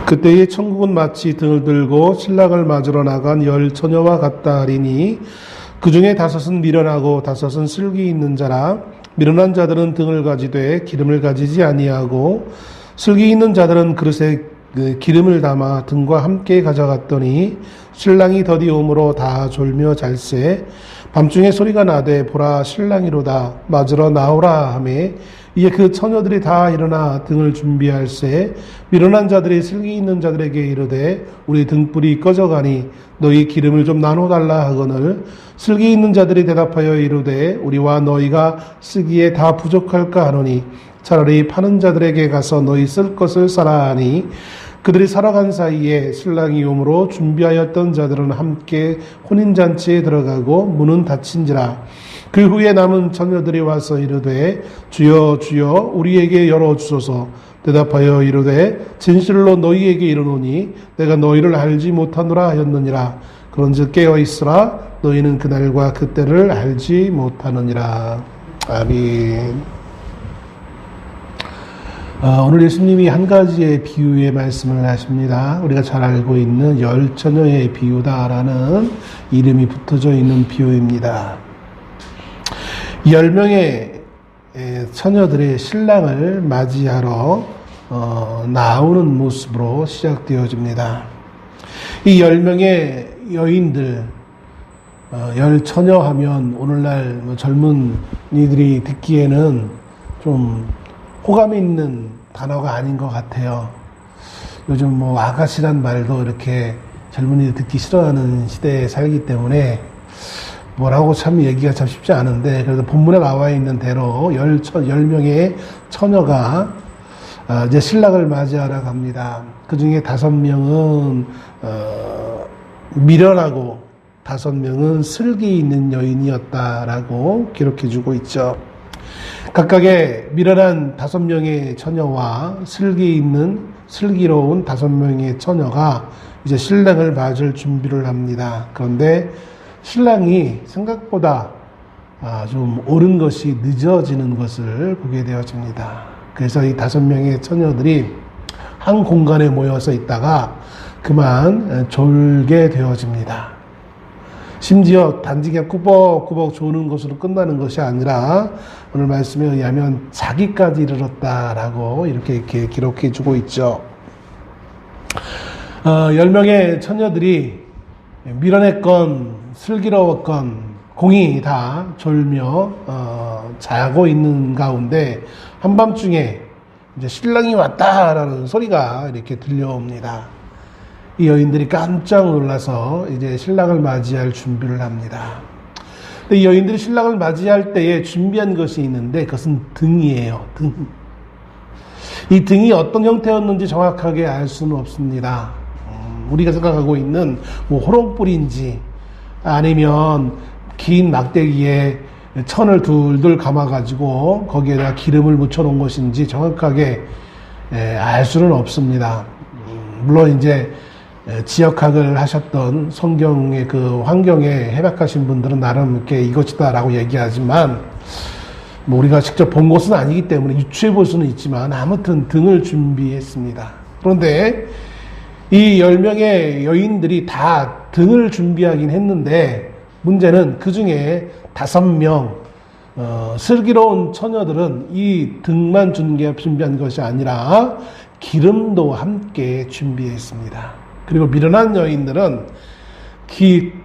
그때의 천국은 마치 등을 들고 신랑을 맞으러 나간 10 처녀와 같다 하리니 그 중에 5은 미련하고 5은 슬기 있는 자라. 미련한 자들은 등을 가지되 기름을 가지지 아니하고 슬기 있는 자들은 그릇에 기름을 담아 등과 함께 가져갔더니 신랑이 더디 오므로 다 졸며 잘세. 밤중에 소리가 나되 보라 신랑이로다 맞으러 나오라 하매 이에 그 처녀들이 다 일어나 등을 준비할세. 미련한 자들이 슬기 있는 자들에게 이르되 우리 등불이 꺼져가니 너희 기름을 좀 나눠달라 하거늘 슬기 있는 자들이 대답하여 이르되 우리와 너희가 쓰기에 다 부족할까 하노니 차라리 파는 자들에게 가서 너희 쓸 것을 사라 하니 그들이 살아간 사이에 신랑이 오므로 준비하였던 자들은 함께 혼인잔치에 들어가고 문은 닫힌지라. 그 후에 남은 처녀들이 와서 이르되 주여 주여 우리에게 열어주소서. 대답하여 이르되 진실로 너희에게 이르노니 내가 너희를 알지 못하노라 하였느니라. 그런즉 깨어있으라 너희는 그날과 그때를 알지 못하느니라. 아멘. 오늘 예수님이 한 가지의 비유의 말씀을 하십니다. 우리가 잘 알고 있는 10 처녀의 비유다라는 이름이 붙어져 있는 비유입니다. 10명의 처녀들이 신랑을 맞이하러 나오는 모습으로 시작되어집니다. 이 10명의 여인들, 10 처녀 하면 오늘날 젊은이들이 듣기에는 좀 호감이 있는 단어가 아닌 것 같아요. 요즘 아가씨란 말도 이렇게 젊은이들 듣기 싫어하는 시대에 살기 때문에 뭐라고 참 얘기가 참 쉽지 않은데, 그래도 본문에 나와 있는 대로 10명의 처녀가 이제 신랑을 맞이하러 갑니다. 그 중에 5명은 미련하고 5명은 슬기 있는 여인이었다라고 기록해 주고 있죠. 각각의 미련한 5명의 처녀와 슬기로운 5명의 처녀가 이제 신랑을 맞을 준비를 합니다. 그런데 신랑이 생각보다 좀 옳은 것이 늦어지는 것을 보게 되어집니다. 그래서 이 5명의 처녀들이 한 공간에 모여서 있다가 그만 졸게 되어집니다. 심지어 단지 그냥 꾸벅꾸벅 조는 것으로 끝나는 것이 아니라 오늘 말씀에 의하면 자기까지 이르렀다라고 이렇게 기록해 주고 있죠. 10명의 처녀들이 미련했건 슬기로웠건 공이 다 졸며 자고 있는 가운데 한밤중에 이제 신랑이 왔다라는 소리가 이렇게 들려옵니다. 이 여인들이 깜짝 놀라서 이제 신랑을 맞이할 준비를 합니다. 근데 이 여인들이 신랑을 맞이할 때에 준비한 것이 있는데 그것은 등이에요. 등. 이 등이 어떤 형태였는지 정확하게 알 수는 없습니다. 우리가 생각하고 있는 호롱불인지 아니면 긴 막대기에 천을 둘둘 감아가지고 거기에다 기름을 묻혀놓은 것인지 정확하게 알 수는 없습니다. 물론 이제 지역학을 하셨던 성경의 그 환경에 해박하신 분들은 나름 이렇게 이것이다라고 얘기하지만 우리가 직접 본 것은 아니기 때문에 유추해 볼 수는 있지만 아무튼 등을 준비했습니다. 그런데 이 10명의 여인들이 다 등을 준비하긴 했는데 문제는 그 중에 5명 슬기로운 처녀들은 이 등만 준비한 것이 아니라 기름도 함께 준비했습니다. 그리고 미련한 여인들은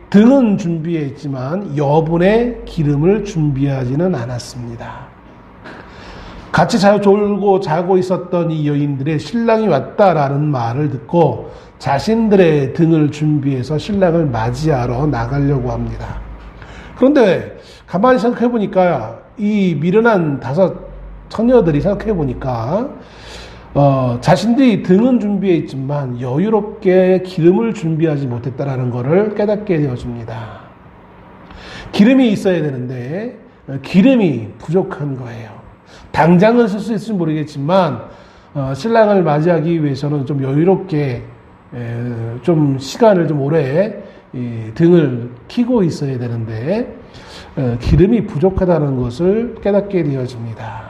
등은 준비했지만 여분의 기름을 준비하지는 않았습니다. 같이 졸고 자고 있었던 이 여인들의 신랑이 왔다라는 말을 듣고 자신들의 등을 준비해서 신랑을 맞이하러 나가려고 합니다. 그런데 가만히 생각해 보니까 이 미련한 5 처녀들이 생각해 보니까 자신들이 등은 준비했지만 여유롭게 기름을 준비하지 못했다라는 것을 깨닫게 되어집니다. 기름이 있어야 되는데 기름이 부족한 거예요. 당장은 쓸 수 있을지 모르겠지만 신랑을 맞이하기 위해서는 좀 여유롭게 좀 시간을 좀 오래 등을 켜고 있어야 되는데 기름이 부족하다는 것을 깨닫게 되어집니다.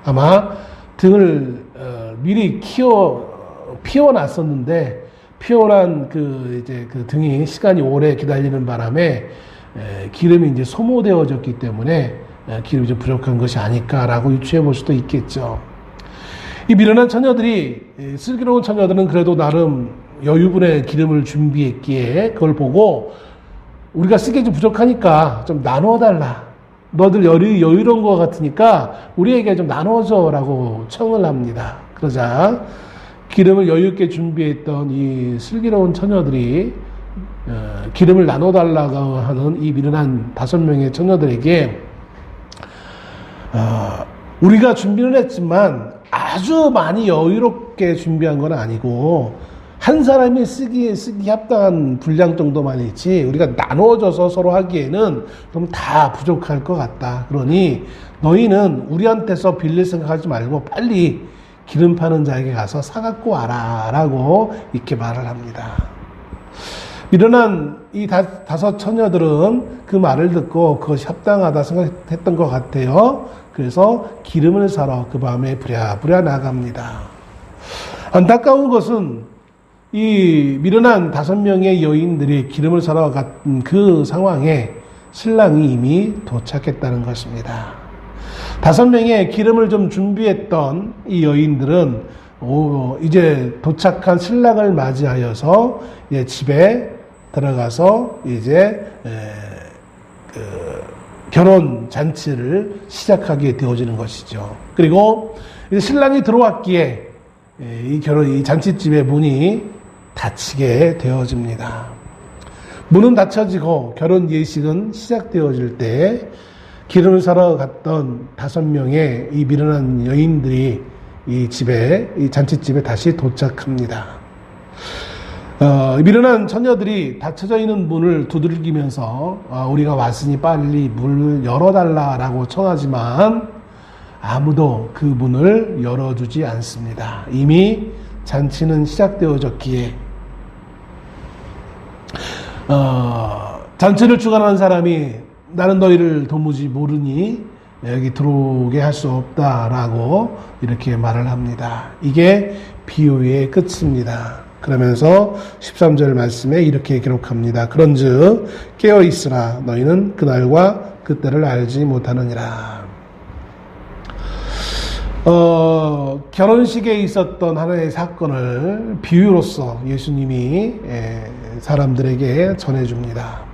아마 등을 미리 피어났었는데 피어난 이제 그 등이 시간이 오래 기다리는 바람에 기름이 이제 소모되어졌기 때문에 기름이 좀 부족한 것이 아닐까라고 유추해 볼 수도 있겠죠. 이 미련한 처녀들이, 슬기로운 처녀들은 그래도 나름 여유분의 기름을 준비했기에 그걸 보고 우리가 쓰기에 좀 부족하니까 좀 나눠달라. 너들 여유로운 것 같으니까 우리에게 좀 나눠줘라고 청을 합니다. 그러자 기름을 여유 있게 준비했던 이 슬기로운 처녀들이 기름을 나눠달라고 하는 이 미련한 5명의 처녀들에게 우리가 준비는 했지만 아주 많이 여유롭게 준비한 건 아니고 한 사람이 쓰기 합당한 분량 정도만 있지 우리가 나눠줘서 서로 하기에는 좀 다 부족할 것 같다. 그러니 너희는 우리한테서 빌릴 생각하지 말고 빨리 기름 파는 자에게 가서 사갖고 와라 라고 이렇게 말을 합니다. 미련한 이 5 처녀들은 그 말을 듣고 그것이 합당하다 생각했던 것 같아요. 그래서 기름을 사러 그 밤에 부랴부랴 나갑니다. 안타까운 것은 이 미련한 5명의 여인들이 기름을 사러 간 그 상황에 신랑이 이미 도착했다는 것입니다. 5명의 기름을 좀 준비했던 이 여인들은 이제 도착한 신랑을 맞이하여서 이제 집에 들어가서 이제 결혼 잔치를 시작하게 되어지는 것이죠. 그리고 이제 신랑이 들어왔기에 이 잔치집의 문이 닫히게 되어집니다. 문은 닫혀지고 결혼 예식은 시작되어질 때 기름을 사러 갔던 5명의 이 미련한 여인들이 이 잔치집에 다시 도착합니다. 미련한 처녀들이 닫혀져 있는 문을 두들기면서 우리가 왔으니 빨리 문을 열어달라라고 청하지만 아무도 그 문을 열어주지 않습니다. 이미 잔치는 시작되어졌기에 잔치를 주관하는 사람이 나는 너희를 도무지 모르니 여기 들어오게 할 수 없다라고 이렇게 말을 합니다. 이게 비유의 끝입니다. 그러면서 13절 말씀에 이렇게 기록합니다. 그런즉 깨어있으라 너희는 그날과 그때를 알지 못하느니라. 결혼식에 있었던 하나의 사건을 비유로서 예수님이 사람들에게 전해줍니다.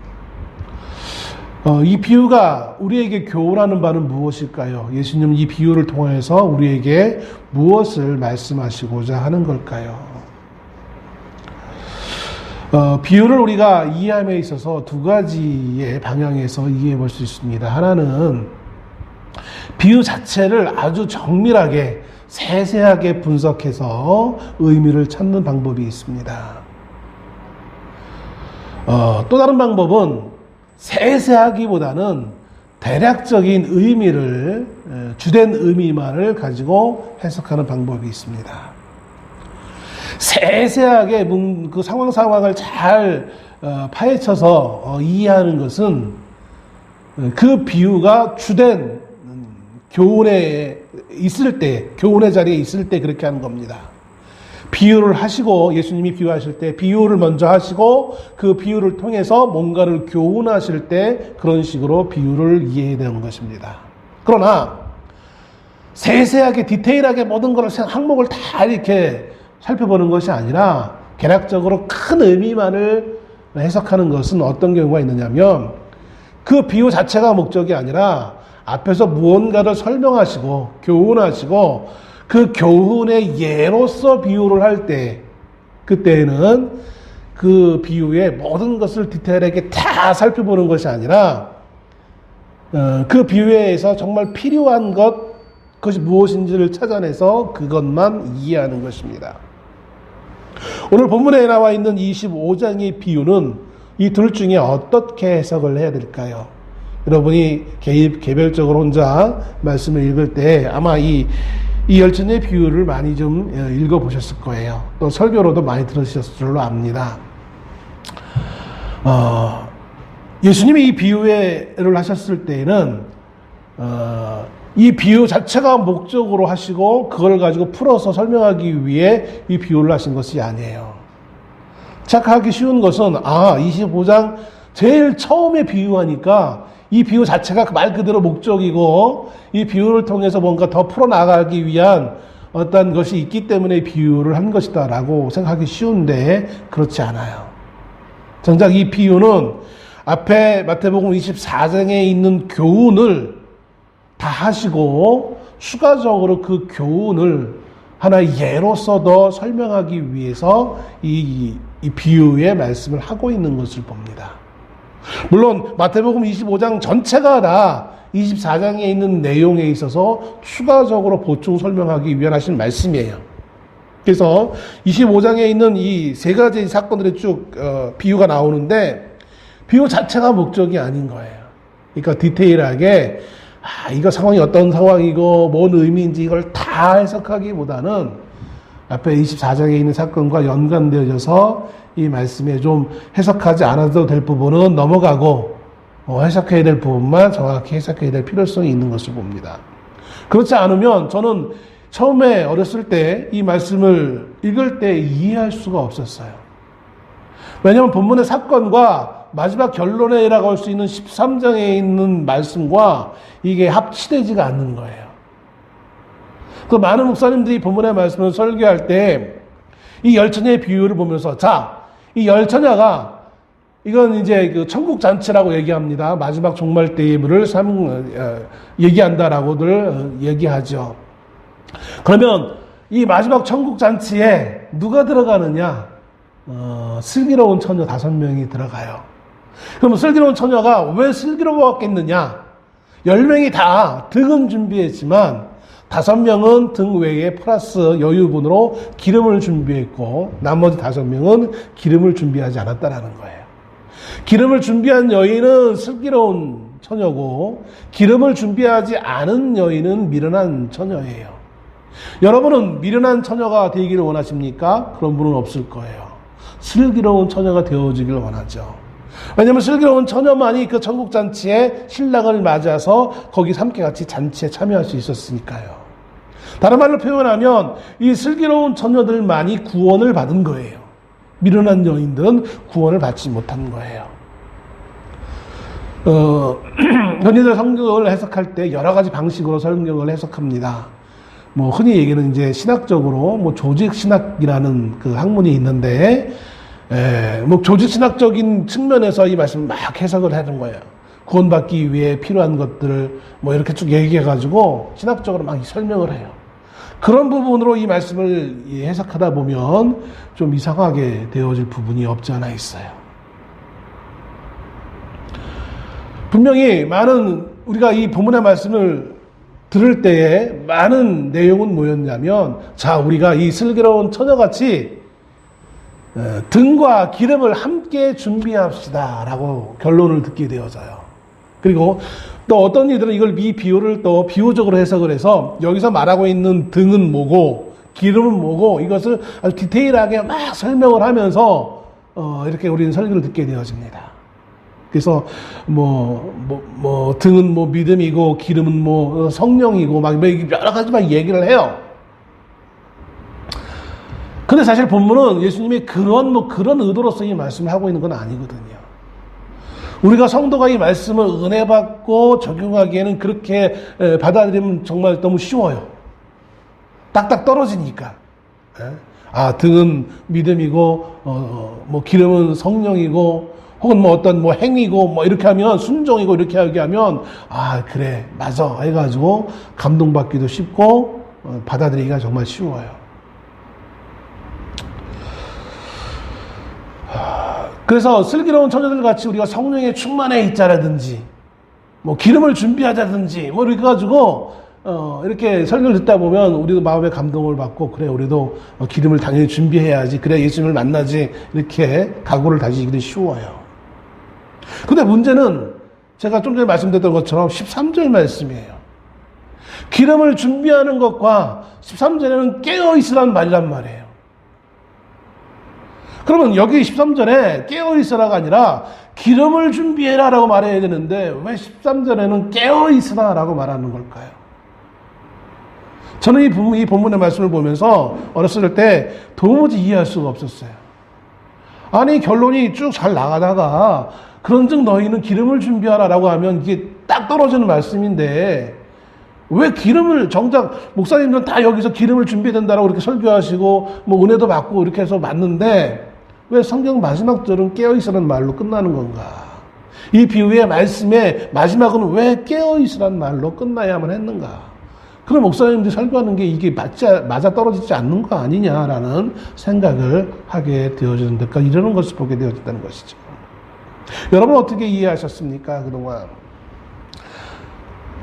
이 비유가 우리에게 교훈하는 바는 무엇일까요? 예수님은 이 비유를 통해서 우리에게 무엇을 말씀하시고자 하는 걸까요? 비유를 우리가 이해함에 있어서 2가지의 방향에서 이해해 볼 수 있습니다. 하나는 비유 자체를 아주 정밀하게 세세하게 분석해서 의미를 찾는 방법이 있습니다. 또 다른 방법은 세세하기보다는 대략적인 의미를, 주된 의미만을 가지고 해석하는 방법이 있습니다. 세세하게 그 상황을 잘 파헤쳐서 이해하는 것은 그 비유가 주된 교훈의 자리에 있을 때 그렇게 하는 겁니다. 비유를 하시고 예수님이 비유하실 때 비유를 먼저 하시고 그 비유를 통해서 뭔가를 교훈하실 때 그런 식으로 비유를 이해해야 되는 것입니다. 그러나 세세하게 디테일하게 모든 것을 항목을 다 이렇게 살펴보는 것이 아니라 개략적으로 큰 의미만을 해석하는 것은 어떤 경우가 있느냐면 그 비유 자체가 목적이 아니라 앞에서 무언가를 설명하시고 교훈하시고 그 교훈의 예로서 비유를 할 때 그때는 그 비유의 모든 것을 디테일하게 다 살펴보는 것이 아니라 그 비유에서 정말 필요한 그것이 무엇인지를 찾아내서 그것만 이해하는 것입니다. 오늘 본문에 나와 있는 25장의 비유는 이 둘 중에 어떻게 해석을 해야 될까요? 여러분이 개별적으로 혼자 말씀을 읽을 때 아마 이 열천의 비유를 많이 좀 읽어보셨을 거예요. 또 설교로도 많이 들으셨을 줄로 압니다. 예수님이 이 비유를 하셨을 때에는 이 비유 자체가 목적으로 하시고 그걸 가지고 풀어서 설명하기 위해 이 비유를 하신 것이 아니에요. 착각하기 쉬운 것은 25장 제일 처음에 비유하니까 이 비유 자체가 말 그대로 목적이고 이 비유를 통해서 뭔가 더 풀어나가기 위한 어떤 것이 있기 때문에 비유를 한 것이다 라고 생각하기 쉬운데 그렇지 않아요. 정작 이 비유는 앞에 마태복음 24장에 있는 교훈을 다 하시고 추가적으로 그 교훈을 하나의 예로서 더 설명하기 위해서 이 비유의 말씀을 하고 있는 것을 봅니다. 물론 마태복음 25장 전체가 다 24장에 있는 내용에 있어서 추가적으로 보충 설명하기 위한 하신 말씀이에요. 그래서 25장에 있는 이 세 가지 사건들이 쭉 비유가 나오는데 비유 자체가 목적이 아닌 거예요. 그러니까 디테일하게 이거 상황이 어떤 상황이고 뭔 의미인지 이걸 다 해석하기보다는 앞에 24장에 있는 사건과 연관되어져서 이 말씀에 좀 해석하지 않아도 될 부분은 넘어가고 해석해야 될 부분만 정확히 해석해야 될 필요성이 있는 것을 봅니다. 그렇지 않으면 저는 처음에 어렸을 때 이 말씀을 읽을 때 이해할 수가 없었어요. 왜냐하면 본문의 사건과 마지막 결론이라고 할 수 있는 13장에 있는 말씀과 이게 합치되지가 않는 거예요. 그 많은 목사님들이 본문의 말씀을 설교할 때 이 열처녀의 비유를 보면서 이 열처녀가 이건 이제 그 천국 잔치라고 얘기합니다. 마지막 종말 때의 예물을 얘기한다라고들 얘기하죠. 그러면 이 마지막 천국 잔치에 누가 들어가느냐? 슬기로운 처녀 5명이 들어가요. 그럼 슬기로운 처녀가 왜 슬기로웠겠느냐? 10명이 다 등은 준비했지만 5명은 등 외에 플러스 여유분으로 기름을 준비했고 나머지 5명은 기름을 준비하지 않았다라는 거예요. 기름을 준비한 여인은 슬기로운 처녀고 기름을 준비하지 않은 여인은 미련한 처녀예요. 여러분은 미련한 처녀가 되기를 원하십니까? 그런 분은 없을 거예요. 슬기로운 처녀가 되어지길 원하죠. 왜냐하면 슬기로운 처녀만이 그 천국잔치에 신랑을 맞아서 거기 함께같이 잔치에 참여할 수 있었으니까요. 다른 말로 표현하면 이 슬기로운 처녀들만이 구원을 받은 거예요. 미련한 여인들은 구원을 받지 못한 거예요. 흔히들 성경을 해석할 때 여러 가지 방식으로 성경을 해석합니다. 흔히 얘기는 이제 신학적으로 조직 신학이라는 그 학문이 있는데, 조직 신학적인 측면에서 이 말씀을 막 해석을 하는 거예요. 구원받기 위해 필요한 것들을 이렇게 쭉 얘기해가지고 신학적으로 막 설명을 해요. 그런 부분으로 이 말씀을 해석하다 보면 좀 이상하게 되어질 부분이 없지 않아 있어요. 분명히 우리가 이 본문의 말씀을 들을 때에 많은 내용은 뭐였냐면, 우리가 이 슬기로운 처녀같이 등과 기름을 함께 준비합시다 라고 결론을 듣게 되어져요. 그리고 또 어떤 이들은 이 비유를 또 비유적으로 해석을 해서 여기서 말하고 있는 등은 뭐고 기름은 뭐고 이것을 아주 디테일하게 막 설명을 하면서 이렇게 우리는 설교를 듣게 되어집니다. 그래서 등은 믿음이고 기름은 성령이고 막 여러 가지 막 얘기를 해요. 근데 사실 본문은 예수님이 그런 의도로서 이 말씀을 하고 있는 건 아니거든요. 우리가 성도가 이 말씀을 은혜 받고 적용하기에는 그렇게 받아들이면 정말 너무 쉬워요. 딱딱 떨어지니까. 등은 믿음이고, 기름은 성령이고, 혹은 어떤 행위고, 이렇게 하면, 순종이고, 이렇게 하면, 그래, 맞아. 해가지고, 감동받기도 쉽고, 받아들이기가 정말 쉬워요. 그래서 슬기로운 처녀들 같이 우리가 성령에 충만해 있자라든지, 기름을 준비하자든지, 이렇게 해가지고, 이렇게 설교를 듣다 보면 우리도 마음의 감동을 받고, 그래, 우리도 기름을 당연히 준비해야지, 그래, 예수님을 만나지, 이렇게 각오를 다지기도 쉬워요. 근데 문제는 제가 좀 전에 말씀드렸던 것처럼 13절 말씀이에요. 기름을 준비하는 것과 13절에는 깨어있으라는 말이란 말이에요. 그러면 여기 13절에 깨어있으라가 아니라 기름을 준비해라 라고 말해야 되는데 왜 13절에는 깨어있으라 라고 말하는 걸까요? 저는 이 본문의 말씀을 보면서 어렸을 때 도무지 이해할 수가 없었어요. 아니, 결론이 쭉 잘 나가다가 그런즉 너희는 기름을 준비하라라고 하면 이게 딱 떨어지는 말씀인데 왜 기름을, 정작 목사님들은 다 여기서 기름을 준비해야 된다라고 이렇게 설교하시고 뭐 은혜도 받고 이렇게 해서 맞는데 왜 성경 마지막 절은 깨어있으라는 말로 끝나는 건가? 이 비유의 말씀의 마지막은 왜 깨어있으라는 말로 끝나야만 했는가? 그럼 목사님들이 설교하는 게 이게 맞아 떨어지지 않는 거 아니냐라는 생각을 하게 되어지는 데까 이러는 것을 보게 되어진다는 것이죠. 여러분 어떻게 이해하셨습니까? 그동안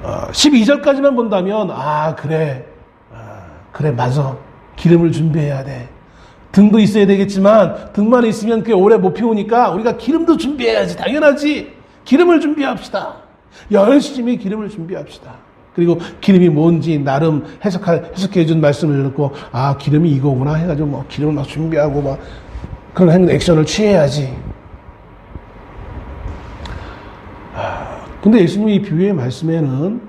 12절까지만 본다면 그래 맞아, 기름을 준비해야 돼. 등도 있어야 되겠지만 등만 있으면 그게 오래 못 피우니까 우리가 기름도 준비해야지. 당연하지. 기름을 준비합시다. 열심히 기름을 준비합시다. 그리고 기름이 뭔지 나름 해석해 준 말씀을 듣고 기름이 이거구나 해가지고 뭐 기름을 막 준비하고 막 그런 액션을 취해야지. 근데 예수님이 이 비유의 말씀에는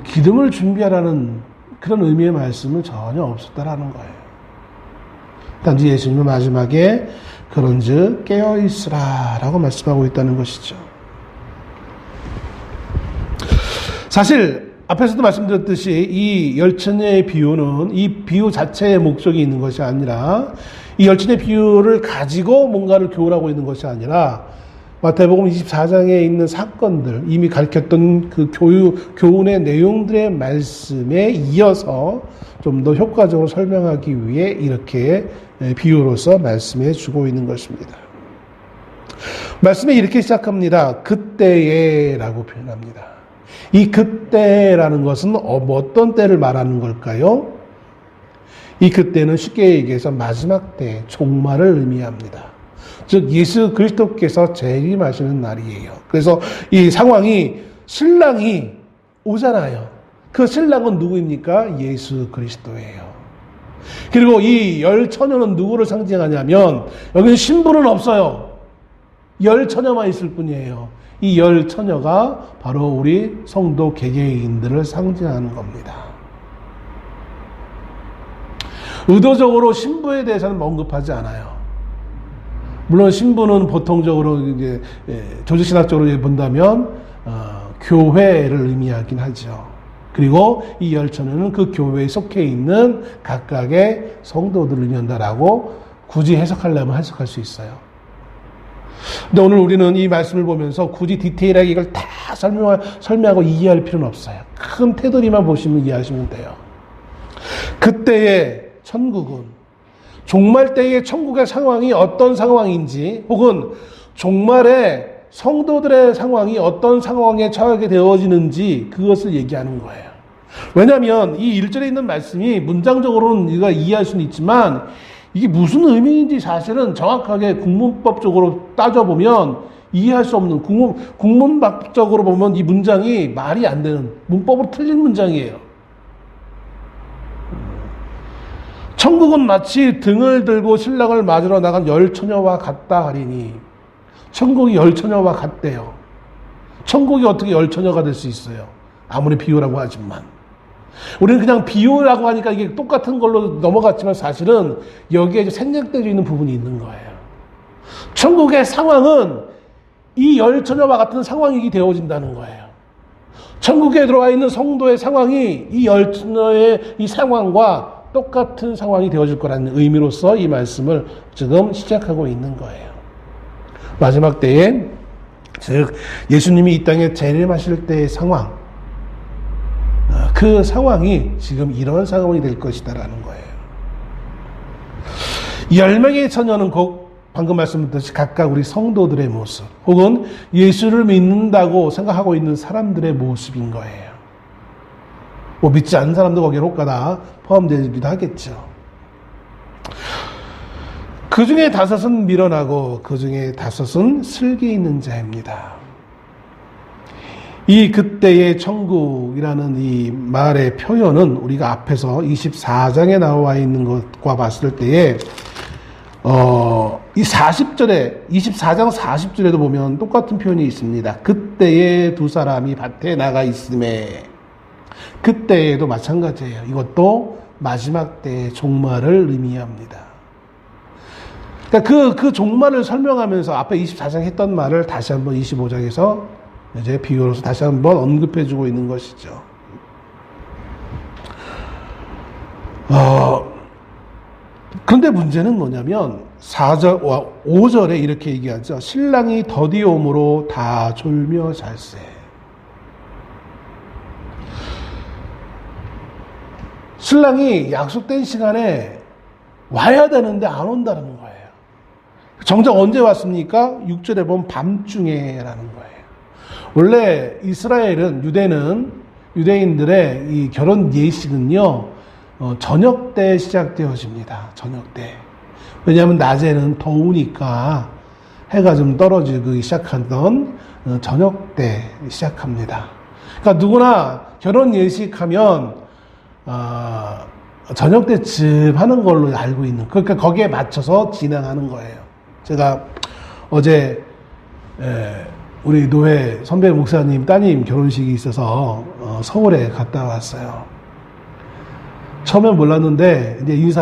기름을 준비하라는 그런 의미의 말씀은 전혀 없었다라는 거예요. 단지 예수님은 마지막에 그런즉 깨어있으라라고 말씀하고 있다는 것이죠. 사실 앞에서도 말씀드렸듯이 이 열처녀의 비유는 이 비유 자체의 목적이 있는 것이 아니라 이 열처녀의 비유를 가지고 뭔가를 교훈하고 있는 것이 아니라 마태복음 24장에 있는 사건들, 이미 가르쳤던 그 교훈의 내용들의 말씀에 이어서 좀 더 효과적으로 설명하기 위해 이렇게 비유로서 말씀해 주고 있는 것입니다. 말씀에 이렇게 시작합니다. 그때에 라고 표현합니다. 이 그때라는 것은 어떤 때를 말하는 걸까요? 이 그때는 쉽게 얘기해서 마지막 때, 종말을 의미합니다. 즉 예수 그리스도께서 재림하시는 날이에요. 그래서 이 상황이 신랑이 오잖아요. 그 신랑은 누구입니까? 예수 그리스도예요. 그리고 이 열 처녀는 누구를 상징하냐면 여기는 신부는 없어요. 열 처녀만 있을 뿐이에요. 이 열 처녀가 바로 우리 성도 개개인들을 상징하는 겁니다. 의도적으로 신부에 대해서는 언급하지 않아요. 물론 신부는 보통적으로 이제 조직신학적으로 본다면 교회를 의미하긴 하죠. 그리고 이 열 처녀는 그 교회에 속해 있는 각각의 성도들을 의미한다라고 굳이 해석하려면 해석할 수 있어요. 근데 오늘 우리는 이 말씀을 보면서 굳이 디테일하게 이걸 다 설명하고 이해할 필요는 없어요. 큰 테두리만 보시면 이해하시면 돼요. 그때의 천국은 종말 때의 천국의 상황이 어떤 상황인지 혹은 종말의 성도들의 상황이 어떤 상황에 처하게 되어지는지 그것을 얘기하는 거예요. 왜냐하면 이 1절에 있는 말씀이 문장적으로는 우리가 이해할 수는 있지만 이게 무슨 의미인지 사실은 정확하게 국문법적으로 따져보면 이해할 수 없는 국문법적으로 보면 이 문장이 말이 안 되는 문법으로 틀린 문장이에요. 천국은 마치 등을 들고 신랑을 맞으러 나간 열 처녀와 같다 하리니 천국이 열 처녀와 같대요. 천국이 어떻게 열 처녀가 될 수 있어요? 아무리 비유라고 하지만 우리는 그냥 비유라고 하니까 이게 똑같은 걸로 넘어갔지만 사실은 여기에 생략되어 있는 부분이 있는 거예요. 천국의 상황은 이 열 처녀와 같은 상황이 되어진다는 거예요. 천국에 들어와 있는 성도의 상황이 이 열 처녀의 이 상황과 똑같은 상황이 되어질 거라는 의미로서 이 말씀을 지금 시작하고 있는 거예요. 마지막 때에 즉 예수님이 이 땅에 재림하실 때의 상황, 그 상황이 지금 이런 상황이 될 것이다라는 거예요. 10명의 처녀는 곧 방금 말씀드렸듯이 각각 우리 성도들의 모습 혹은 예수를 믿는다고 생각하고 있는 사람들의 모습인 거예요. 뭐 믿지 않는 사람도 거기에 혹가다 포함되기도 하겠죠. 그 중에 5은 밀어나고 그 중에 5은 슬기 있는 자입니다. 이 그때의 천국이라는 이 말의 표현은 우리가 앞에서 24장에 나와 있는 것과 봤을 때에 이 40절에 24장 40절에도 보면 똑같은 표현이 있습니다. 그때에 두 사람이 밭에 나가 있음에 그때에도 마찬가지예요. 이것도 마지막 때의 종말을 의미합니다. 그러니까 그 종말을 설명하면서 앞에 24장 했던 말을 다시 한번 25장에서 이제 비유로서 다시 한번 언급해주고 있는 것이죠. 그런데 문제는 뭐냐면 5절에 이렇게 얘기하죠. 신랑이 더디 오므로 다 졸며 잘세. 신랑이 약속된 시간에 와야 되는데 안 온다는 거예요. 정작 언제 왔습니까? 6절에 보면 밤중에라는 거예요. 원래 이스라엘은 유대인들의 이 결혼 예식은요, 저녁 때 시작되어집니다. 저녁 때. 왜냐하면 낮에는 더우니까 해가 좀 떨어지기 시작하던 저녁 때 시작합니다. 그러니까 누구나 결혼 예식하면 저녁 때쯤 하는 걸로 알고 있는, 그러니까 거기에 맞춰서 진행하는 거예요. 제가 어제 우리 노회 선배 목사님 따님 결혼식이 있어서 서울에 갔다 왔어요. 처음엔 몰랐는데 이제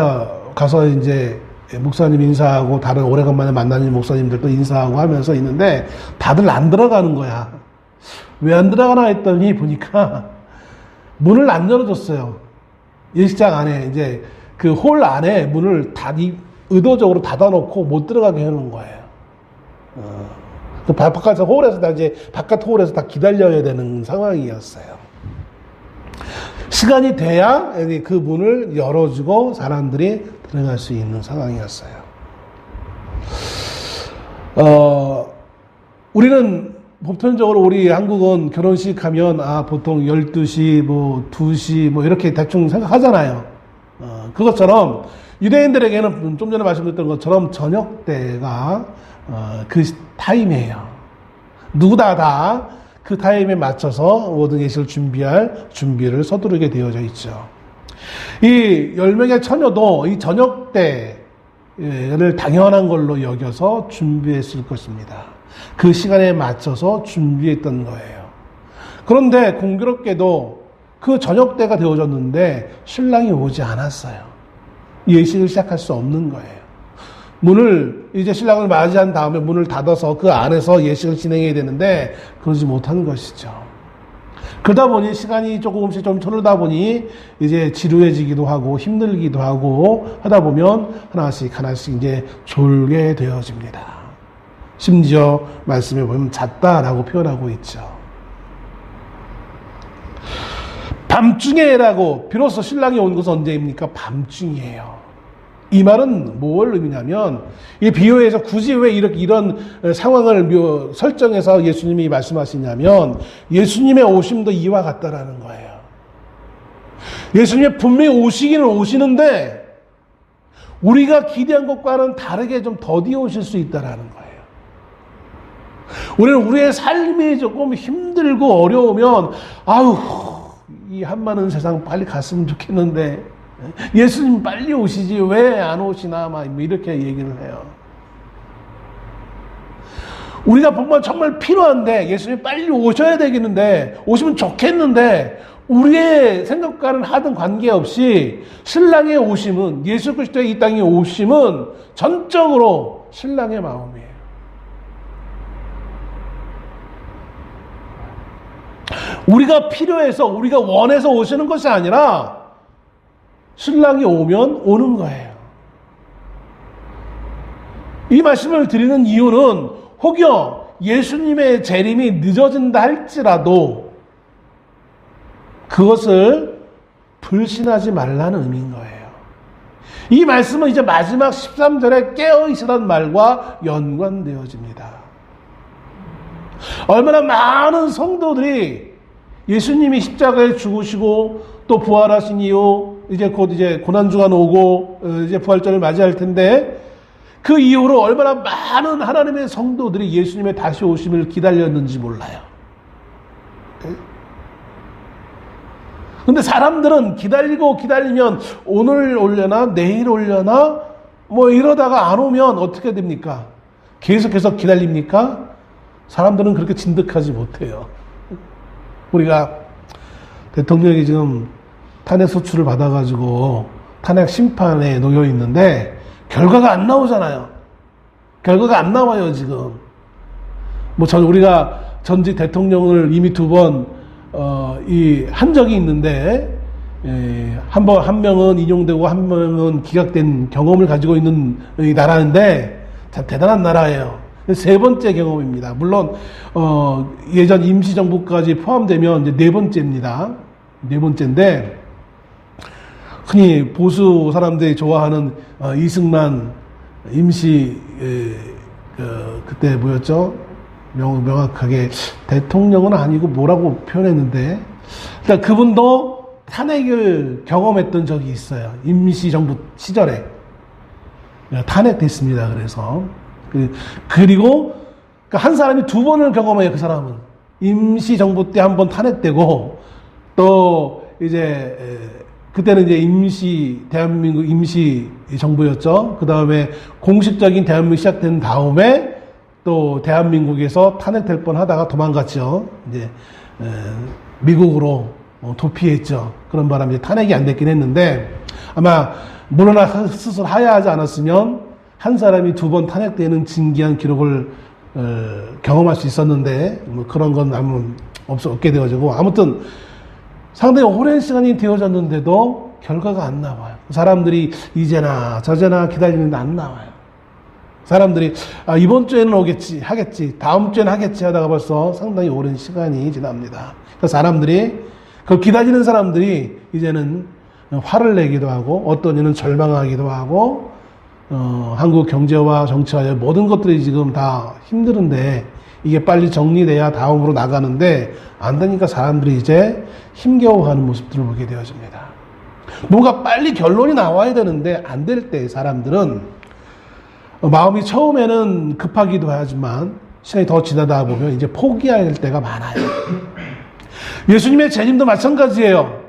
가서 이제 목사님 인사하고 다른 오래간만에 만나는 목사님들도 인사하고 하면서 있는데 다들 안 들어가는 거야. 왜 안 들어가나 했더니 보니까 문을 안 열어줬어요. 예식장 안에 이제 그 홀 안에 문을 의도적으로 닫아놓고 못 들어가게 해놓은 거예요. 바깥에서 바깥 홀에서 다 기다려야 되는 상황이었어요. 시간이 돼야 그 문을 열어주고 사람들이 들어갈 수 있는 상황이었어요. 우리는 보편적으로 우리 한국은 결혼식 하면 보통 12시, 2시 이렇게 대충 생각하잖아요. 그것처럼 유대인들에게는 좀 전에 말씀드렸던 것처럼 저녁 때가 그 타임이에요. 누구나 다 그 타임에 맞춰서 모든 예식을 준비를 서두르게 되어져 있죠. 이 10명의 처녀도 이 저녁 때를 당연한 걸로 여겨서 준비했을 것입니다. 그 시간에 맞춰서 준비했던 거예요. 그런데 공교롭게도 그 저녁 때가 되어졌는데 신랑이 오지 않았어요. 예식을 시작할 수 없는 거예요. 이제 신랑을 맞이한 다음에 문을 닫아서 그 안에서 예식을 진행해야 되는데 그러지 못한 것이죠. 그러다 보니 시간이 조금씩 좀 흐르다 보니 이제 지루해지기도 하고 힘들기도 하고 하다 보면 하나씩 이제 졸게 되어집니다. 심지어 말씀에 보면 잤다라고 표현하고 있죠. 밤중에라고 비로소 신랑이 온 것은 언제입니까? 밤중이에요. 이 말은 뭘 의미냐면 이 비유에서 굳이 왜 이런 상황을 설정해서 예수님이 말씀하시냐면 예수님의 오심도 이와 같다라는 거예요. 예수님이 분명히 오시기는 오시는데 우리가 기대한 것과는 다르게 좀 더디 오실 수 있다라는 거예요. 우리는 우리의 삶이 조금 힘들고 어려우면 이 한많은 세상 빨리 갔으면 좋겠는데 예수님 빨리 오시지 왜 안 오시나 이렇게 얘기를 해요. 우리가 보면 정말 필요한데 예수님 빨리 오셔야 되겠는데 오시면 좋겠는데 우리의 생각과는 하등 관계없이 신랑의 오심은 예수 그리스도의 이 땅에 오심은 전적으로 신랑의 마음이에요. 우리가 필요해서 우리가 원해서 오시는 것이 아니라 신랑이 오면 오는 거예요. 이 말씀을 드리는 이유는 혹여 예수님의 재림이 늦어진다 할지라도 그것을 불신하지 말라는 의미인 거예요. 이 말씀은 이제 마지막 13절에 깨어있으란 말과 연관되어집니다. 얼마나 많은 성도들이 예수님이 십자가에 죽으시고 또 부활하신 이후 이제 고난주간 오고 이제 부활절을 맞이할 텐데 그 이후로 얼마나 많은 하나님의 성도들이 예수님의 다시 오심을 기다렸는지 몰라요. 근데 사람들은 기다리면 오늘 올려나 내일 올려나 이러다가 안 오면 어떻게 됩니까? 계속해서 기다립니까? 사람들은 그렇게 진득하지 못해요. 우리가 대통령이 지금 탄핵 소추를 받아가지고 탄핵 심판에 놓여 있는데 결과가 안 나오잖아요. 결과가 안 나와요, 지금. 우리가 전직 대통령을 이미 두 번, 한 적이 있는데, 한 명은 인용되고 한 명은 기각된 경험을 가지고 있는 이 나라인데, 참 대단한 나라예요. 세 번째 경험입니다. 물론, 예전 임시정부까지 포함되면 이제 네 번째입니다. 네 번째인데, 흔히 보수 사람들이 좋아하는 이승만 임시, 그때 뭐였죠? 명확하게 대통령은 아니고 뭐라고 표현했는데, 그러니까 그분도 탄핵을 경험했던 적이 있어요. 임시정부 시절에. 탄핵됐습니다. 그래서. 그리고 한 사람이 두 번을 경험해요. 그 사람은. 임시정부 때 한 번 탄핵되고, 또 이제 그때는 이제 대한민국 임시정부였죠. 그 다음에 공식적인 대한민국이 시작된 다음에 또 대한민국에서 탄핵될 뻔 하다가 도망갔죠. 이제, 미국으로 도피했죠. 그런 바람에 탄핵이 안 됐긴 했는데, 아마, 물러나 스스로 하야하지 않았으면, 한 사람이 두 번 탄핵되는 진기한 기록을, 경험할 수 있었는데, 그런 건 아무, 없게 되어지고, 아무튼, 상당히 오랜 시간이 되어졌는데도 결과가 안 나와요. 사람들이 이제나 저제나 기다리는데 안 나와요. 사람들이 이번 주에는 하겠지, 다음 주에는 하겠지 하다가 벌써 상당히 오랜 시간이 지납니다. 그래서 사람들이, 그걸 기다리는 사람들이 이제는 화를 내기도 하고, 어떤 이는 절망하기도 하고, 한국 경제와 정치와 모든 것들이 지금 다 힘드는데, 이게 빨리 정리돼야 다음으로 나가는데, 안 되니까 사람들이 이제 힘겨워하는 모습들을 보게 되어집니다. 뭔가 빨리 결론이 나와야 되는데, 안 될 때 사람들은 마음이 처음에는 급하기도 하지만 시간이 더 지나다 보면 이제 포기할 때가 많아요. 예수님의 재림도 마찬가지예요.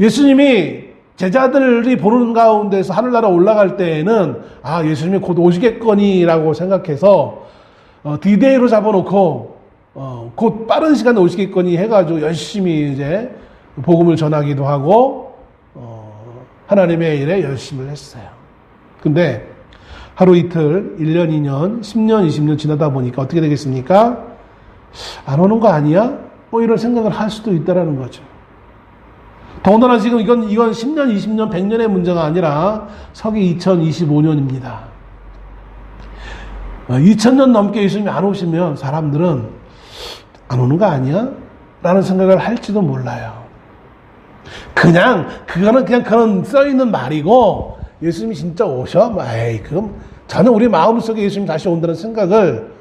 예수님이 제자들이 보는 가운데서 하늘나라 올라갈 때에는 예수님이 곧 오시겠거니라고 생각해서 디데이로 잡아놓고 곧 빠른 시간에 오시겠거니 해가지고 열심히 이제 복음을 전하기도 하고 하나님의 일에 열심히 했어요. 근데 하루 이틀, 1년, 2년, 10년, 20년 지나다 보니까 어떻게 되겠습니까? 안 오는 거 아니야? 이런 생각을 할 수도 있다라는 거죠. 더군다나 지금 이건 10년, 20년, 100년의 문제가 아니라 서기 2025년입니다. 2000년 넘게 예수님이 안 오시면 사람들은 안 오는 거 아니야? 라는 생각을 할지도 몰라요. 그거는 그냥 그런 써있는 말이고, 예수님이 진짜 오셔? 그럼 전혀 우리 마음속에 예수님이 다시 온다는 생각을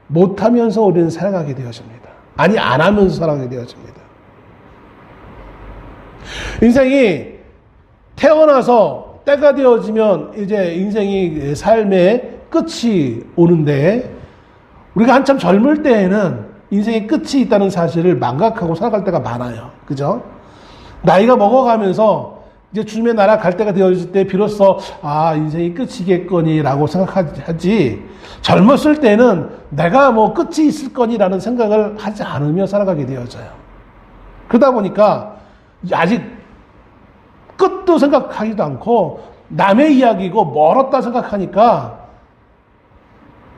못하면서 우리는 살아가게 되어집니다. 안 하면서 살아가게 되어집니다. 인생이 태어나서 때가 되어지면 이제 인생이 삶의 끝이 오는데, 우리가 한참 젊을 때에는 인생의 끝이 있다는 사실을 망각하고 살아갈 때가 많아요. 그죠? 나이가 먹어가면서 이제 주님의 나라 갈 때가 되어질 때 비로소 인생이 끝이겠거니라고 생각하지, 젊었을 때는 내가 끝이 있을 거니라는 생각을 하지 않으며 살아가게 되어져요. 그러다 보니까 아직 끝도 생각하지도 않고 남의 이야기고 멀었다 생각하니까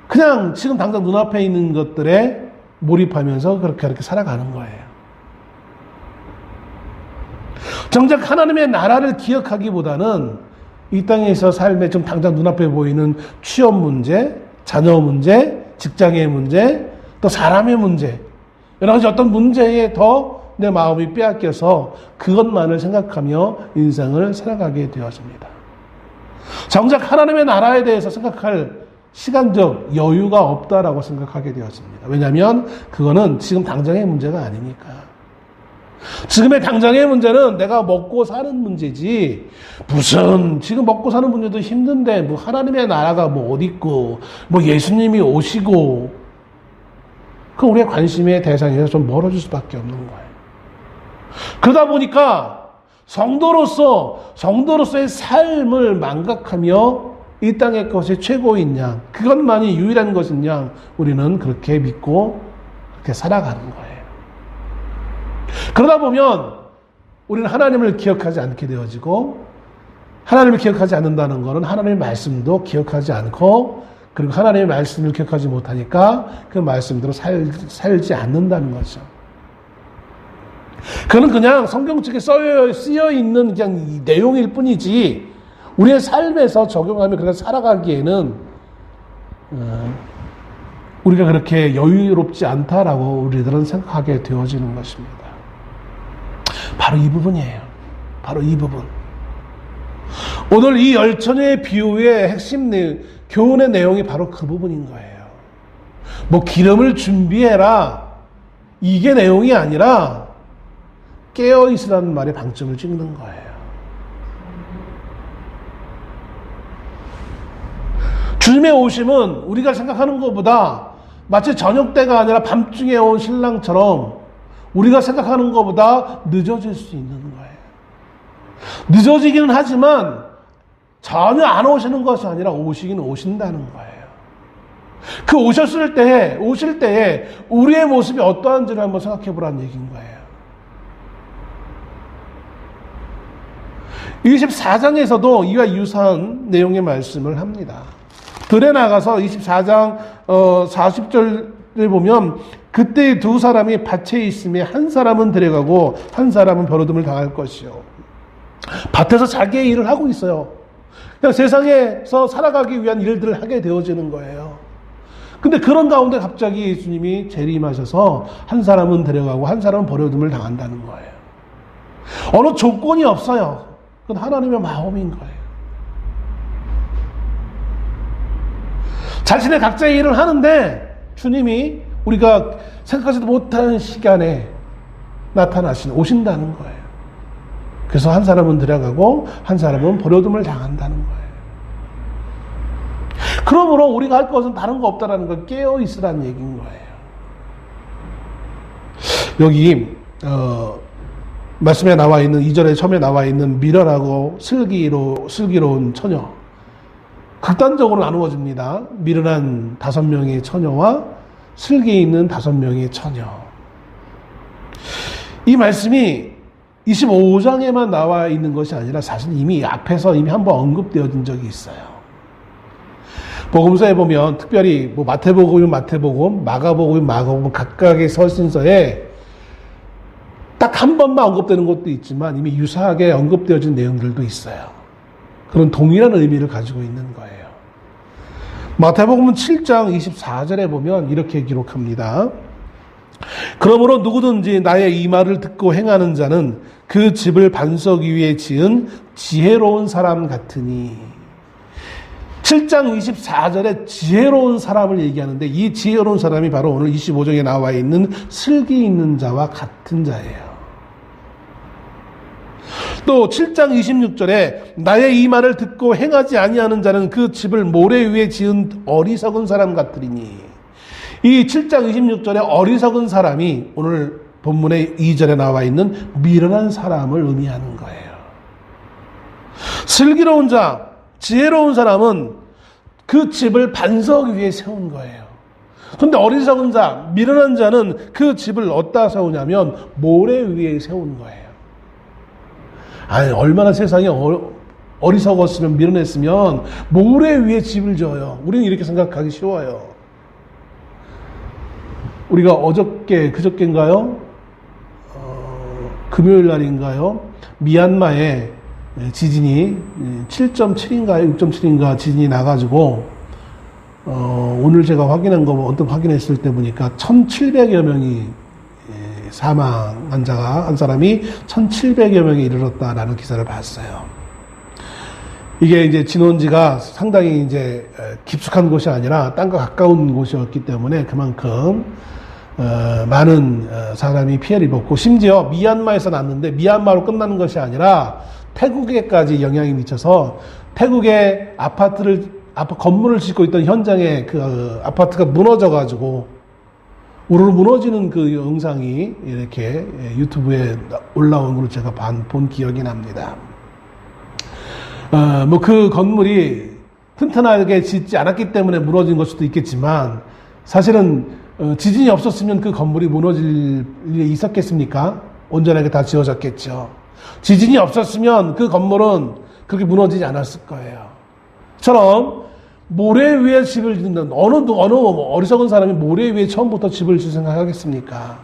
그냥 지금 당장 눈앞에 있는 것들에 몰입하면서 그렇게 살아가는 거예요. 정작 하나님의 나라를 기억하기보다는 이 땅에서 삶에 좀 당장 눈앞에 보이는 취업 문제, 자녀 문제, 직장의 문제, 또 사람의 문제, 여러 가지 어떤 문제에 더 내 마음이 빼앗겨서 그것만을 생각하며 인생을 살아가게 되어집니다. 정작 하나님의 나라에 대해서 생각할 시간적 여유가 없다라고 생각하게 되어집니다. 왜냐하면 그거는 지금 당장의 문제가 아니니까. 지금의 당장의 문제는 내가 먹고 사는 문제지, 무슨 지금 먹고 사는 문제도 힘든데 하나님의 나라가 어디 있고 예수님이 오시고, 그 우리의 관심의 대상에서 좀 멀어질 수밖에 없는 거예요. 그러다 보니까 성도로서의 삶을 망각하며 이 땅의 것이 최고인 양, 그것만이 유일한 것인 양 우리는 그렇게 믿고 그렇게 살아가는 거예요. 그러다 보면 우리는 하나님을 기억하지 않게 되어지고, 하나님을 기억하지 않는다는 것은 하나님의 말씀도 기억하지 않고, 그리고 하나님의 말씀을 기억하지 못하니까 그 말씀대로 살지 않는다는 거죠. 그는 그냥 성경책에 쓰여 있는 그냥 내용일 뿐이지, 우리의 삶에서 적용하며 그렇게 살아가기에는 우리가 그렇게 여유롭지 않다라고 우리들은 생각하게 되어지는 것입니다. 바로 이 부분이에요. 바로 이 부분. 오늘 이 열처녀의 비유의 핵심 교훈의 내용이 바로 그 부분인 거예요. 뭐 기름을 준비해라, 이게 내용이 아니라 깨어있으라는 말에 방점을 찍는 거예요. 주님의 오심은 우리가 생각하는 것보다 마치 저녁 때가 아니라 밤중에 온 신랑처럼 우리가 생각하는 것보다 늦어질 수 있는 거예요. 늦어지기는 하지만 전혀 안 오시는 것이 아니라 오시긴 오신다는 거예요. 그 오실 때에 우리의 모습이 어떠한지를 한번 생각해 보라는 얘기인 거예요. 24장에서도 이와 유사한 내용의 말씀을 합니다. 들에 나가서 24장 40절을 보면, 그때 두 사람이 밭에 있음에 한 사람은 데려가고 한 사람은 버러움을 당할 것이요. 밭에서 자기의 일을 하고 있어요. 그냥 세상에서 살아가기 위한 일들을 하게 되어지는 거예요. 근데 그런 가운데 갑자기 예수님이 재림하셔서 한 사람은 데려가고 한 사람은 버려둠을 당한다는 거예요. 어느 조건이 없어요. 그건 하나님의 마음인 거예요. 자신의 각자의 일을 하는데 주님이 우리가 생각하지도 못한 시간에 오신다는 거예요. 그래서 한 사람은 데려가고 한 사람은 버려둠을 당한다는 거예요. 그러므로 우리가 할 것은 다른 거 없다라는 걸 깨어 있으라는 얘기인 거예요. 여기 말씀에 나와 있는 2절에 처음에 나와 있는 미련하고 슬기로운 처녀, 극단적으로 나누어집니다. 미련한 5명의 처녀와 슬기 있는 5명의 처녀. 이 말씀이 25장에만 나와 있는 것이 아니라 사실 이미 앞에서 한번 언급되어진 적이 있어요. 복음서에 보면 특별히 뭐 마태복음이면 마태복음, 마가복음이면 마가복음 각각의 서신서에 딱 한 번만 언급되는 것도 있지만 이미 유사하게 언급되어진 내용들도 있어요. 그런 동일한 의미를 가지고 있는 거예요. 마태복음 7장 24절에 보면 이렇게 기록합니다. 그러므로 누구든지 나의 이 말을 듣고 행하는 자는 그 집을 반석 위에 지은 지혜로운 사람 같으니. 7장 24절에 지혜로운 사람을 얘기하는데 이 지혜로운 사람이 바로 오늘 25장에 나와 있는 슬기 있는 자와 같은 자예요. 또 7장 26절에 나의 이 말을 듣고 행하지 아니하는 자는 그 집을 모래 위에 지은 어리석은 사람 같으리니. 이 7장 26절에 어리석은 사람이 오늘 본문의 2절에 나와 있는 미련한 사람을 의미하는 거예요. 슬기로운 자, 지혜로운 사람은 그 집을 반석 위에 세운 거예요. 그런데 어리석은 자, 미련한 자는 그 집을 어디다 세우냐면 모래 위에 세운 거예요. 아니, 얼마나 세상에 어리석었으면, 미련했으면 모래 위에 집을 지어요. 우리는 이렇게 생각하기 쉬워요. 우리가 그저께인가요? 금요일 날인가요? 미얀마에 지진이 7.7인가요? 6.7인가 지진이 나가지고, 오늘 제가 언뜻 확인했을 때 보니까 1,700여 명이 사망 환자가 한 사람이 1,700여 명에 이르렀다라는 기사를 봤어요. 이게 이제 진원지가 상당히 이제 깊숙한 곳이 아니라 땅과 가까운 곳이었기 때문에 그만큼 많은 사람이 피해를 입었고, 심지어 미얀마에서 났는데 미얀마로 끝나는 것이 아니라 태국에까지 영향이 미쳐서 태국의 건물을 짓고 있던 현장에 그 아파트가 무너져가지고 우르르 무너지는 그 영상이 이렇게 유튜브에 올라온 걸 제가 본 기억이 납니다. 뭐 그 건물이 튼튼하게 짓지 않았기 때문에 무너진 걸 수도 있겠지만, 사실은 지진이 없었으면 그 건물이 무너질 일이 있었겠습니까? 온전하게 다 지어졌겠죠. 지진이 없었으면 그 건물은 그렇게 무너지지 않았을 거예요. 처럼 모래 위에 집을 짓는 어느 어리석은 사람이 모래 위에 처음부터 집을 짓을 생각하겠습니까?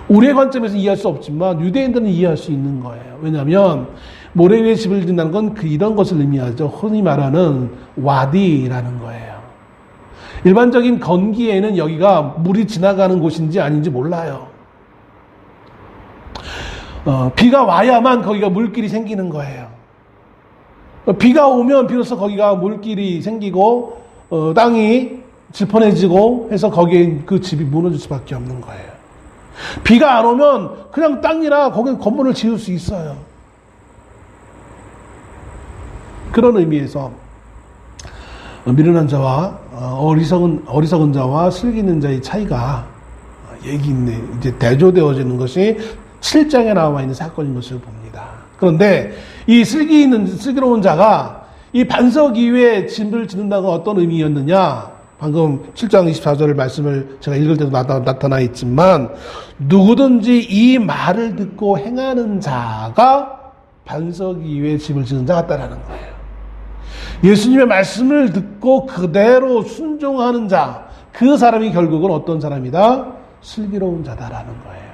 우리의 관점에서 이해할 수 없지만 유대인들은 이해할 수 있는 거예요. 왜냐하면 모래 위에 집을 짓는다는 건 이런 것을 의미하죠. 흔히 말하는 와디라는 거예요. 일반적인 건기에는 여기가 물이 지나가는 곳인지 아닌지 몰라요. 비가 와야만 거기가 물길이 생기는 거예요. 비가 오면 비로소 거기가 물길이 생기고 땅이 질펀해지고 해서 거기에 그 집이 무너질 수밖에 없는 거예요. 비가 안 오면 그냥 땅이나 거기에 건물을 지을 수 있어요. 그런 의미에서 미련한 자와 어리석은 자와 슬기 있는 자의 차이가 이제 대조되어지는 것이 7장에 나와 있는 사건인 것을 봅니다. 그런데 이 슬기로운 자가 이 반석 위에 집을 짓는다는 어떤 의미였느냐? 방금 7장 24절 말씀을 제가 읽을 때도 나타나 있지만 누구든지 이 말을 듣고 행하는 자가 반석 위에 집을 짓는 자 같다라는 거예요. 예수님의 말씀을 듣고 그대로 순종하는 자, 그 사람이 결국은 어떤 사람이다? 슬기로운 자다라는 거예요.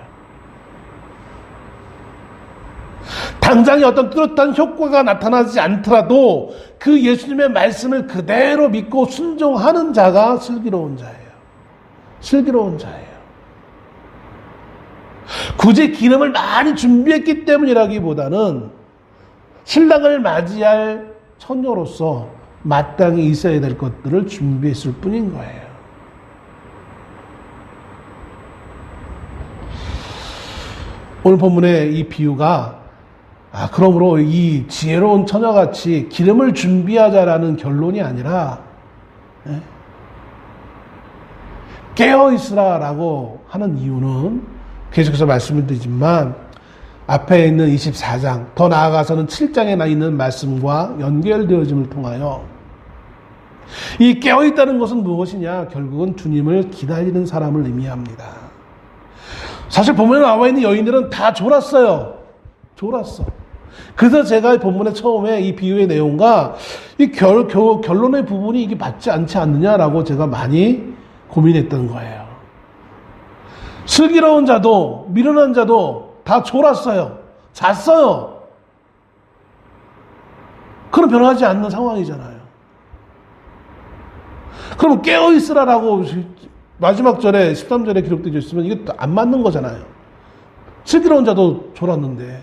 당장에 어떤 뚜렷한 효과가 나타나지 않더라도 그 예수님의 말씀을 그대로 믿고 순종하는 자가 슬기로운 자예요. 슬기로운 자예요. 굳이 기름을 많이 준비했기 때문이라기보다는 신랑을 맞이할 처녀로서 마땅히 있어야 될 것들을 준비했을 뿐인 거예요. 오늘 본문의 이 비유가 그러므로 이 지혜로운 처녀같이 기름을 준비하자라는 결론이 아니라 깨어있으라라고 하는 이유는 계속해서 말씀을 드리지만 앞에 있는 24장, 더 나아가서는 7장에 나 있는 말씀과 연결되어짐을 통하여 이 깨어있다는 것은 무엇이냐? 결국은 주님을 기다리는 사람을 의미합니다. 사실 본문에 나와 있는 여인들은 다 졸았어요. 졸았어. 그래서 제가 본문의 처음에 이 비유의 내용과 이 결론의 부분이 이게 맞지 않지 않느냐라고 제가 많이 고민했던 거예요. 슬기로운 자도 미련한 자도 다 졸았어요. 잤어요. 그럼 변하지 않는 상황이잖아요. 그럼 깨어있으라라고 마지막 절에 13절에 기록되어 있으면 이게 안 맞는 거잖아요. 슬기로운 자도 졸았는데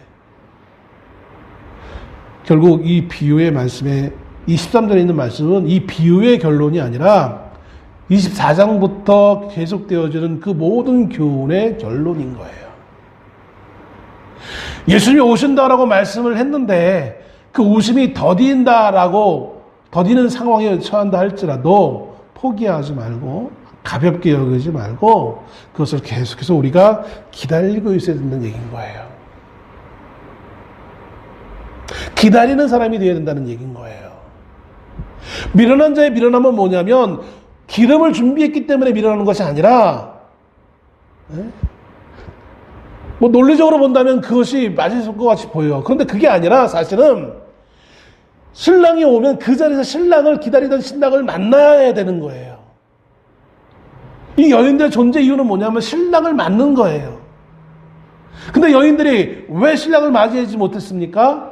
결국 이 비유의 말씀에 이 13절에 있는 말씀은 이 비유의 결론이 아니라 24장부터 계속되어지는 그 모든 교훈의 결론인 거예요. 예수님이 오신다라고 말씀을 했는데 그 오심이 더디는 상황에 처한다 할지라도 포기하지 말고 가볍게 여기지 말고 그것을 계속해서 우리가 기다리고 있어야 된다는 얘기인 거예요. 기다리는 사람이 되어야 된다는 얘기인 거예요. 미련한 자의 미련함은 뭐냐면 기름을 준비했기 때문에 미련하는 것이 아니라 뭐 논리적으로 본다면 그것이 맞을 것 같이 보여요. 그런데 그게 아니라 사실은 신랑이 오면 그 자리에서 신랑을 기다리던 신랑을 만나야 되는 거예요. 이 여인들의 존재 이유는 뭐냐면 신랑을 맞는 거예요. 근데 여인들이 왜 신랑을 맞이하지 못했습니까?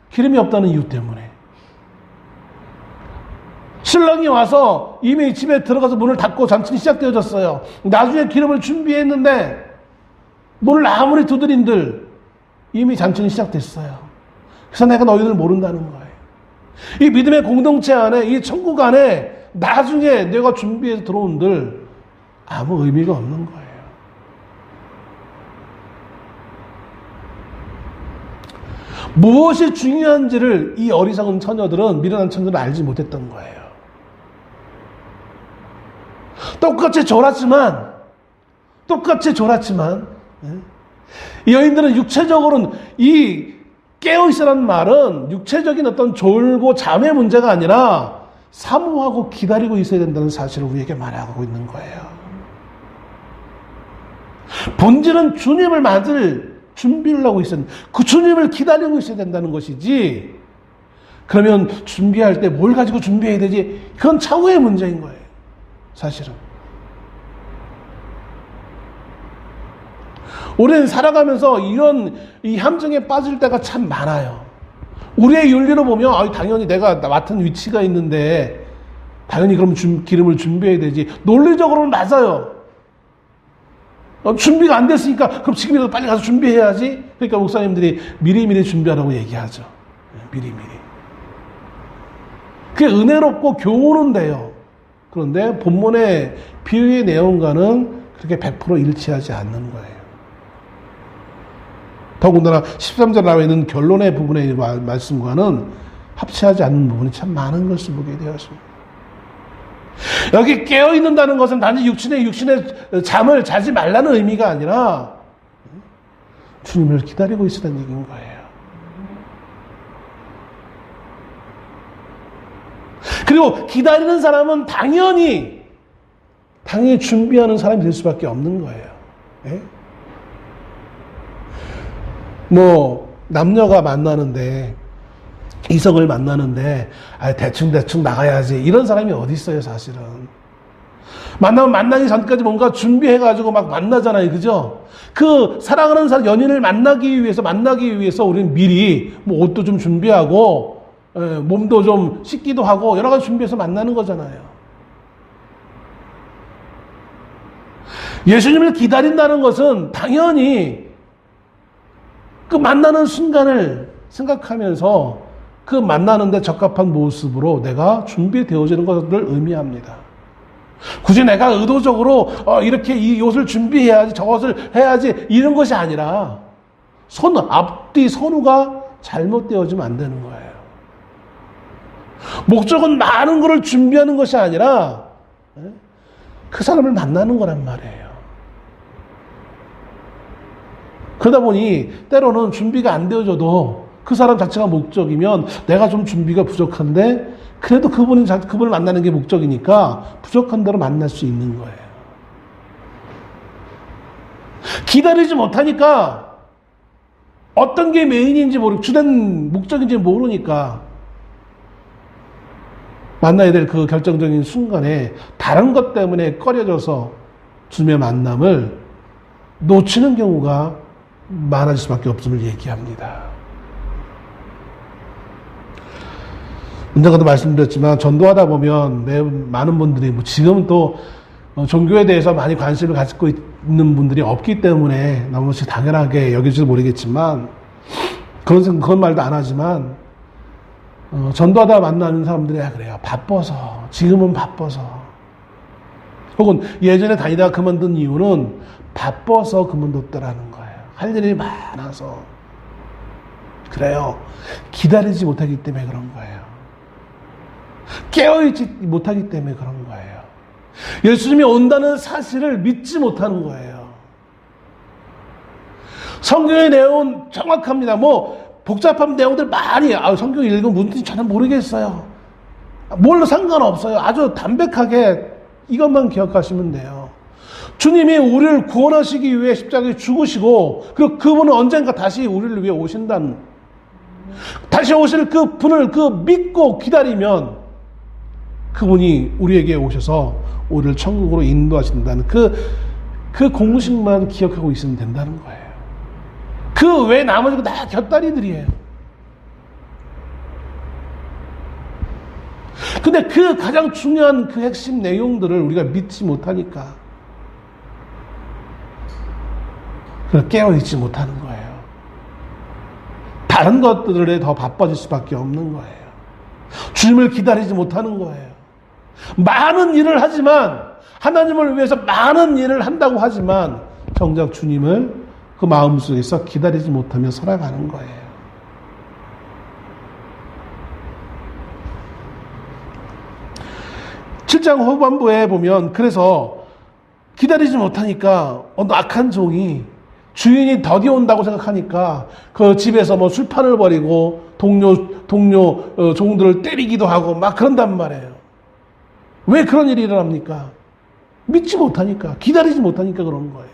기름이 없다는 이유 때문에. 신랑이 와서 이미 집에 들어가서 문을 닫고 잔치는 시작되어졌어요. 나중에 기름을 준비했는데 문을 아무리 두드린들 이미 잔치는 시작됐어요. 그래서 내가 너희들 모른다는 거예요. 이 믿음의 공동체 안에, 이 천국 안에 나중에 내가 준비해서 들어온들 아무 의미가 없는 거예요. 무엇이 중요한지를 이 어리석은 처녀들은, 미련한 처녀들은 알지 못했던 거예요. 똑같이 졸았지만 이 여인들은 육체적으로는 이 깨어있으라는 말은 육체적인 어떤 졸고 잠의 문제가 아니라 사모하고 기다리고 있어야 된다는 사실을 우리에게 말하고 있는 거예요. 본질은 주님을 맞을 준비를 하고 있어야 된다. 그 주님을 기다리고 있어야 된다는 것이지. 그러면 준비할 때 뭘 가지고 준비해야 되지? 그건 차후의 문제인 거예요. 사실은. 우리는 살아가면서 이런 이 함정에 빠질 때가 참 많아요. 우리의 윤리로 보면 당연히 내가 맡은 위치가 있는데 당연히 그럼 기름을 준비해야 되지. 논리적으로는 맞아요. 준비가 안 됐으니까 그럼 지금이라도 빨리 가서 준비해야지. 그러니까 목사님들이 미리미리 준비하라고 얘기하죠. 미리미리. 그게 은혜롭고 교훈은 돼요. 그런데 본문의 비유의 내용과는 그렇게 100% 일치하지 않는 거예요. 더군다나 13절 나와 있는 결론의 부분의 말씀과는 합치하지 않는 부분이 참 많은 것을 보게 되었습니다. 여기 깨어있는다는 것은 단지 육신의 잠을 자지 말라는 의미가 아니라 주님을 기다리고 있으라는 얘기인 거예요. 그리고 기다리는 사람은 당연히 준비하는 사람이 될 수밖에 없는 거예요. 예? 남녀가 만나는데, 이성을 만나는데, 대충 나가야지. 이런 사람이 어디 있어요, 사실은. 만나기 전까지 뭔가 준비해가지고 막 만나잖아요, 그죠? 그 사랑하는 사람, 연인을 만나기 위해서 우리는 미리 옷도 좀 준비하고, 몸도 좀 씻기도 하고, 여러 가지 준비해서 만나는 거잖아요. 예수님을 기다린다는 것은 당연히 그 만나는 순간을 생각하면서 그 만나는데 적합한 모습으로 내가 준비되어지는 것을 의미합니다. 굳이 내가 의도적으로 이렇게 이 옷을 준비해야지 저것을 해야지 이런 것이 아니라 앞뒤 선후가 잘못되어지면 안 되는 거예요. 목적은 많은 것을 준비하는 것이 아니라 그 사람을 만나는 거란 말이에요. 그러다 보니 때로는 준비가 안 되어져도 그 사람 자체가 목적이면 내가 좀 준비가 부족한데 그래도 그분을 만나는 게 목적이니까 부족한 대로 만날 수 있는 거예요. 기다리지 못하니까 어떤 게 메인인지 모르고 주된 목적인지 모르니까 만나야 될 그 결정적인 순간에 다른 것 때문에 꺼려져서 주님의 만남을 놓치는 경우가 많아질 수밖에 없음을 얘기합니다. 언젠가도 말씀드렸지만 전도하다 보면 많은 분들이 지금은 또 종교에 대해서 많이 관심을 가지고 있는 분들이 없기 때문에 너무 당연하게 여길지도 모르겠지만 그런 말도 안 하지만 전도하다 만나는 사람들이 그래요. 바빠서. 지금은 바빠서. 혹은 예전에 다니다가 그만둔 이유는 바빠서 그만뒀더라는 거예요. 할 일이 많아서. 그래요. 기다리지 못하기 때문에 그런 거예요. 깨어있지 못하기 때문에 그런 거예요. 예수님이 온다는 사실을 믿지 못하는 거예요. 성경의 내용은 정확합니다. 복잡한 내용들 많이, 성경 읽으면 무슨 저는 모르겠어요. 뭘로 상관없어요. 아주 담백하게 이것만 기억하시면 돼요. 주님이 우리를 구원하시기 위해 십자가에 죽으시고, 그리고 그분은 언젠가 다시 우리를 위해 오신다는, 다시 오실 그 분을 믿고 기다리면 그분이 우리에게 오셔서 우리를 천국으로 인도하신다는 그 공식만 기억하고 있으면 된다는 거예요. 그 외 나머지가 다 곁다리들이에요. 근데 그 가장 중요한 그 핵심 내용들을 우리가 믿지 못하니까 깨어있지 못하는 거예요. 다른 것들에 더 바빠질 수밖에 없는 거예요. 주님을 기다리지 못하는 거예요. 많은 일을 하지만, 하나님을 위해서 많은 일을 한다고 하지만 정작 주님을 그 마음속에서 기다리지 못하며 살아가는 거예요. 칠장 후반부에 보면 그래서 기다리지 못하니까 악한 종이 주인이 더디 온다고 생각하니까 그 집에서 술판을 벌이고 동료 종들을 때리기도 하고 막 그런단 말이에요. 왜 그런 일이 일어납니까? 믿지 못하니까, 기다리지 못하니까 그런 거예요.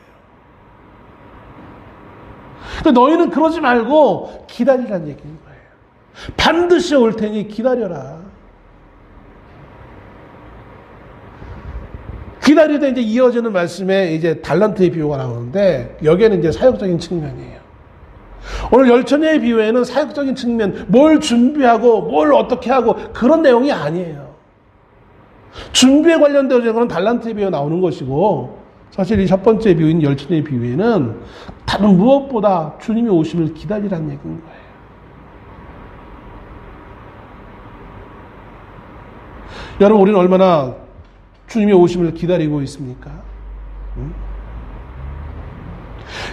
그러니까 너희는 그러지 말고 기다리라는 얘기인 거예요. 반드시 올 테니 기다려라. 기다리다 이제 이어지는 말씀에 이제 달란트의 비유가 나오는데 여기에는 이제 사역적인 측면이에요. 오늘 열처녀의 비유에는 사역적인 측면, 뭘 준비하고 뭘 어떻게 하고 그런 내용이 아니에요. 준비에 관련되어진 것은 달란트의 비유가 나오는 것이고 사실 이 첫 번째 비유인 열처녀의 비유에는 다른 무엇보다 주님이 오심을 기다리라는 얘기인 거예요. 여러분, 우리는 얼마나 주님의 오심을 기다리고 있습니까?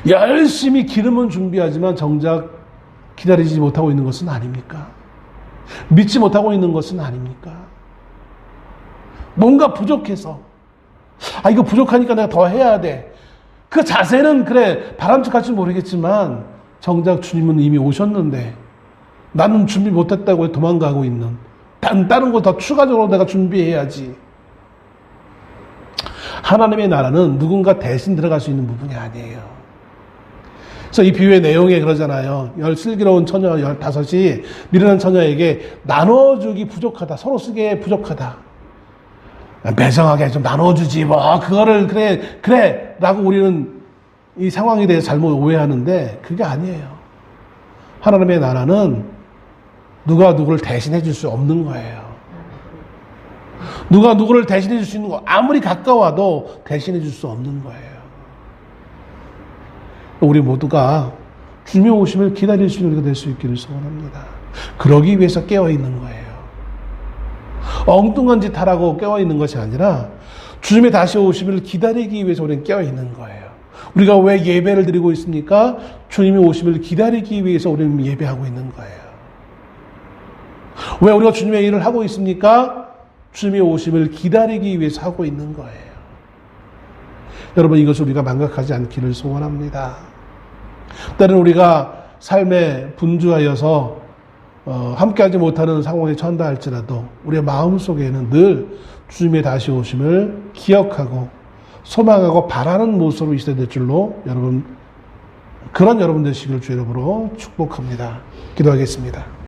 열심히 기름은 준비하지만 정작 기다리지 못하고 있는 것은 아닙니까? 믿지 못하고 있는 것은 아닙니까? 뭔가 부족해서 이거 부족하니까 내가 더 해야 돼. 그 자세는 그래 바람직할지 모르겠지만 정작 주님은 이미 오셨는데 나는 준비 못했다고 도망가고 있는, 다른 거 더 추가적으로 내가 준비해야지. 하나님의 나라는 누군가 대신 들어갈 수 있는 부분이 아니에요. 그래서 이 비유의 내용에 그러잖아요. 슬기로운 처녀 15이 미련한 처녀에게 나눠주기 부족하다. 서로 쓰기에 부족하다. 매정하게 좀 나눠주지 그거를 그래 라고 우리는 이 상황에 대해서 잘못 오해하는데 그게 아니에요. 하나님의 나라는 누가 누구를 대신해 줄 수 없는 거예요. 누가 누구를 대신해 줄 수 있는 거, 아무리 가까워도 대신해 줄 수 없는 거예요. 우리 모두가 주님의 오심을 기다릴 수 있는 우리가 될 수 있기를 소원합니다. 그러기 위해서 깨어있는 거예요. 엉뚱한 짓 하라고 깨어있는 것이 아니라 주님의 다시 오심을 기다리기 위해서 우리는 깨어있는 거예요. 우리가 왜 예배를 드리고 있습니까? 주님의 오심을 기다리기 위해서 우리는 예배하고 있는 거예요. 왜 우리가 주님의 일을 하고 있습니까? 주님의 오심을 기다리기 위해서 하고 있는 거예요. 여러분, 이것을 우리가 망각하지 않기를 소원합니다. 때로는 우리가 삶에 분주하여서 함께하지 못하는 상황에 처한다 할지라도 우리의 마음속에는 늘 주님의 다시 오심을 기억하고 소망하고 바라는 모습으로 있어야 될 줄로 그런 여러분 되시기를 주의 이름으로 축복합니다. 기도하겠습니다.